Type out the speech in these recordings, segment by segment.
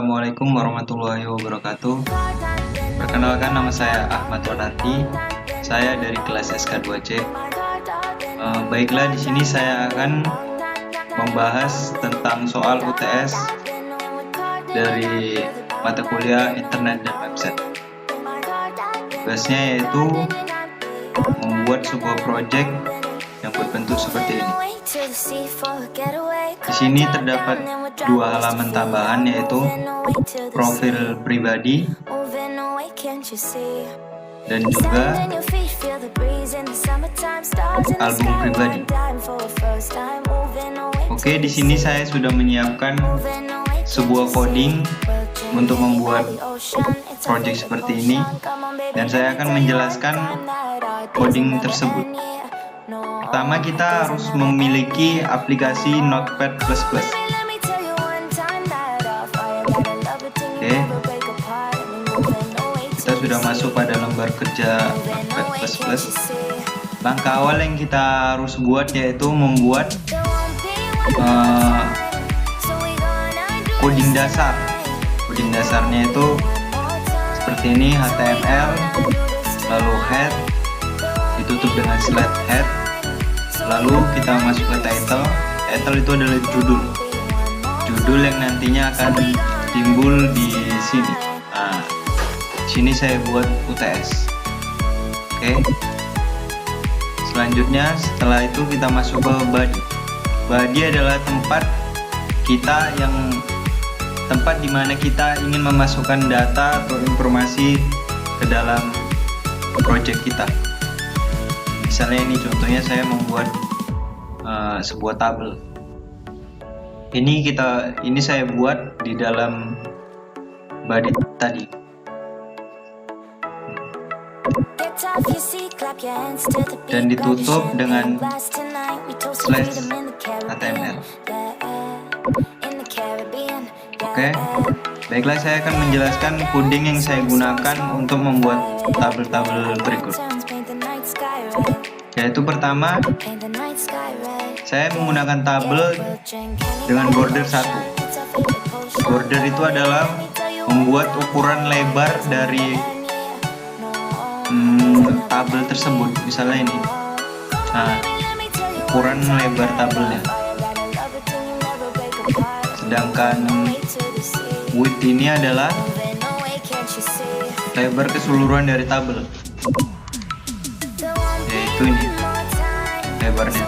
Assalamualaikum warahmatullahi wabarakatuh. Perkenalkan, nama saya Ahmad Wanardi. Saya dari kelas SK2C. Baiklah, di sini saya akan membahas tentang soal UTS dari mata kuliah Internet dan Website. Tugasnya yaitu membuat sebuah project yang berbentuk seperti ini. Di sini terdapat dua halaman tambahan, yaitu profil pribadi dan juga album pribadi. Oke, di sini saya sudah menyiapkan sebuah coding untuk membuat project seperti ini, dan saya akan menjelaskan coding tersebut. Pertama, kita harus memiliki aplikasi Notepad++. Oke, kita sudah masuk pada lembar kerja Notepad++. Langkah awal yang kita harus buat yaitu membuat coding dasar. Coding dasarnya itu seperti ini: HTML, lalu head ditutup dengan slide head, lalu kita masuk ke title. Title itu adalah judul yang nantinya akan timbul di sini. Nah, di sini saya buat UTS. Oke. Selanjutnya, setelah itu kita masuk ke body. Body adalah tempat di mana kita ingin memasukkan data atau informasi ke dalam project kita. Misalnya ini contohnya, saya membuat sebuah tabel. Ini saya buat di dalam body tadi. Dan ditutup dengan slash HTML. Oke, baiklah, saya akan menjelaskan coding yang saya gunakan untuk membuat tabel-tabel berikut. Yaitu pertama, saya menggunakan tabel dengan border 1. Border itu adalah membuat ukuran lebar dari tabel tersebut. Misalnya ini, nah, ukuran lebar tabelnya. Sedangkan width ini adalah lebar keseluruhan dari tabel, yaitu ini lebarnya.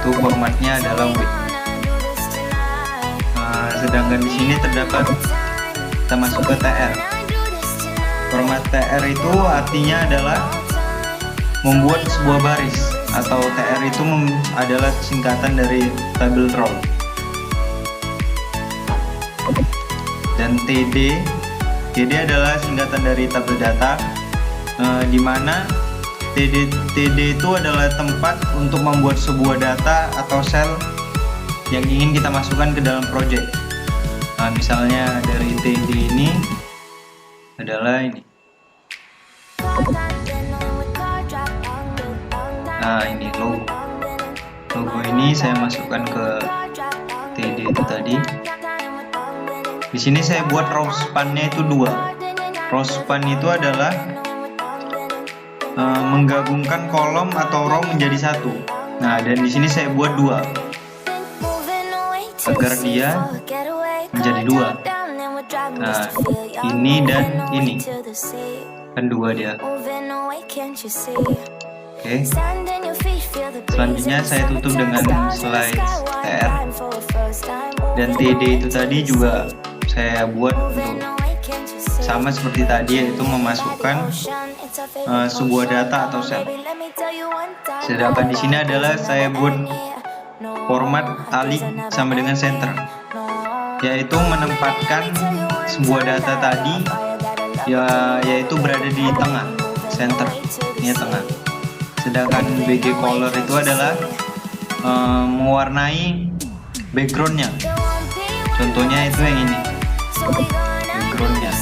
Itu formatnya adalah width. Sedangkan di sini terdapat, kita masuk ke TR. Format TR itu artinya adalah membuat sebuah baris, atau TR itu adalah singkatan dari table row. Dan TD adalah singkatan dari tabel data, di mana TD itu adalah tempat untuk membuat sebuah data atau sel yang ingin kita masukkan ke dalam project. Nah, misalnya dari TD ini adalah ini. Nah, ini logo ini saya masukkan ke TD itu tadi. Di sini saya buat row span-nya itu 2. Row span itu adalah menggabungkan kolom atau row menjadi satu. Nah, dan di sini saya buat 2 agar dia menjadi 2. Nah, ini dan ini kan 2 dia. Oke. Selanjutnya saya tutup dengan slide TR. Dan TD itu tadi juga saya buat untuk sama seperti tadi, yaitu memasukkan sebuah data atau sel. Sedangkan di sini adalah saya buat format tali sama dengan center, yaitu menempatkan sebuah data tadi yaitu berada di tengah, center, ini tengah. Sedangkan BG color itu adalah mewarnai backgroundnya. Contohnya itu yang ini, backgroundnya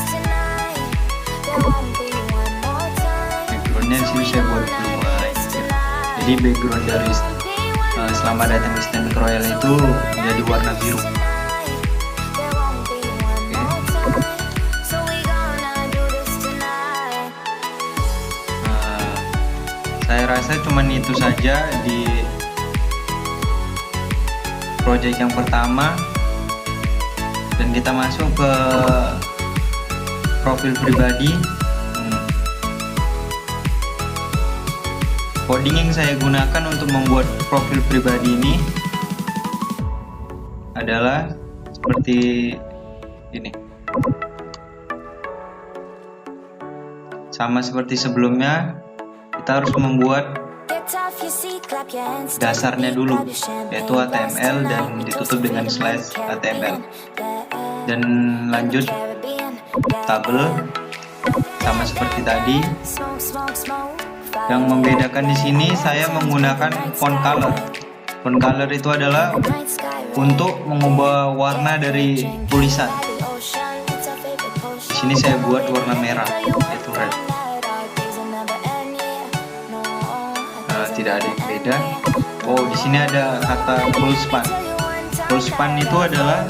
di sini saya buat 2. Jadi background dari Selamat datang di Stanbic Royal itu menjadi warna biru. Saya rasa cuman itu saja di project yang pertama, dan kita masuk ke profil pribadi. Coding yang saya gunakan untuk membuat profil pribadi ini adalah seperti ini. Sama seperti sebelumnya, kita harus membuat dasarnya dulu, yaitu HTML, dan ditutup dengan slash HTML, dan lanjut tabel sama seperti tadi. Yang membedakan di sini saya menggunakan font color. Font color itu adalah untuk mengubah warna dari tulisan. Di sini saya buat warna merah, yaitu red. Tidak ada yang beda. Oh, di sini ada kata full span. Full span itu adalah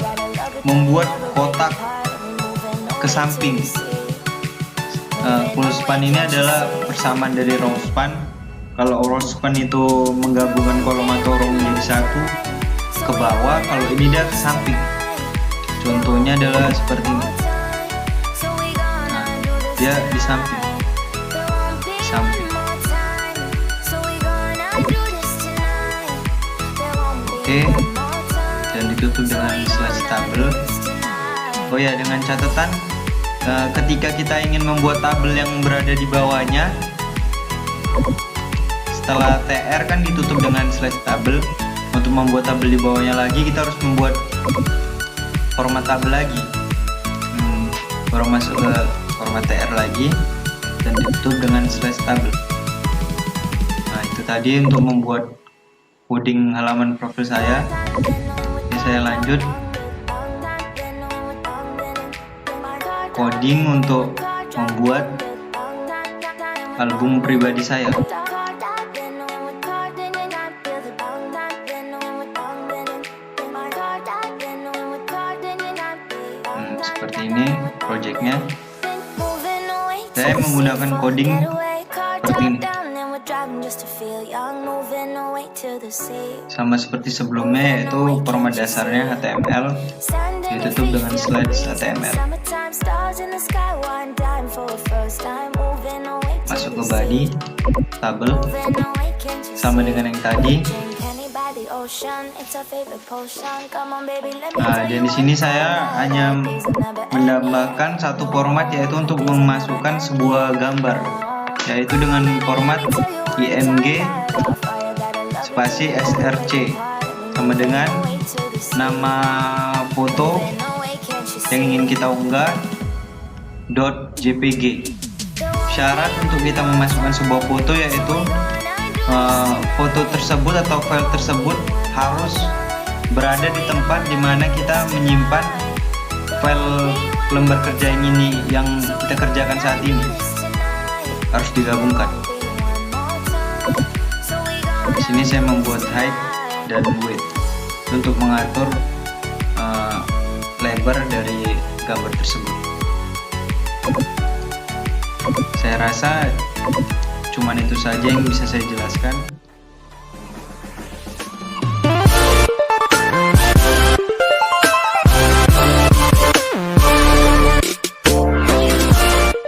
membuat kotak ke samping. Full span ini adalah persamaan dari row span. Kalau row span itu menggabungkan kolom atau row menjadi satu ke bawah, kalau ini dia ke samping. Contohnya adalah seperti ini. Nah, dia di samping. Oke, dan ditutup dengan slash tabel. Oh ya, dengan catatan, ketika kita ingin membuat tabel yang berada di bawahnya, setelah TR kan ditutup dengan slash tabel. Untuk membuat tabel di bawahnya lagi, kita harus membuat format tabel lagi. Baru masuk ke format TR lagi, dan ditutup dengan slash tabel. Nah, itu tadi untuk membuat coding halaman profil saya. Oke, saya lanjut coding untuk membuat album pribadi saya. Seperti ini projectnya. Saya menggunakan coding seperti ini, sama seperti sebelumnya, yaitu format dasarnya HTML, ditutup dengan slash HTML. Masuk ke body, tabel, sama dengan yang tadi. Nah, dan di sini saya hanya menambahkan satu format, yaitu untuk memasukkan sebuah gambar, yaitu dengan format IMG spasi src, sama dengan nama foto yang ingin kita unggah .jpg. Syarat untuk kita memasukkan sebuah foto yaitu foto tersebut atau file tersebut harus berada di tempat dimana kita menyimpan file lembar kerja yang kita kerjakan saat ini. Harus digabungkan. Di sini saya membuat height dan width untuk mengatur lebar dari gambar tersebut. Saya rasa cuman itu saja yang bisa saya jelaskan.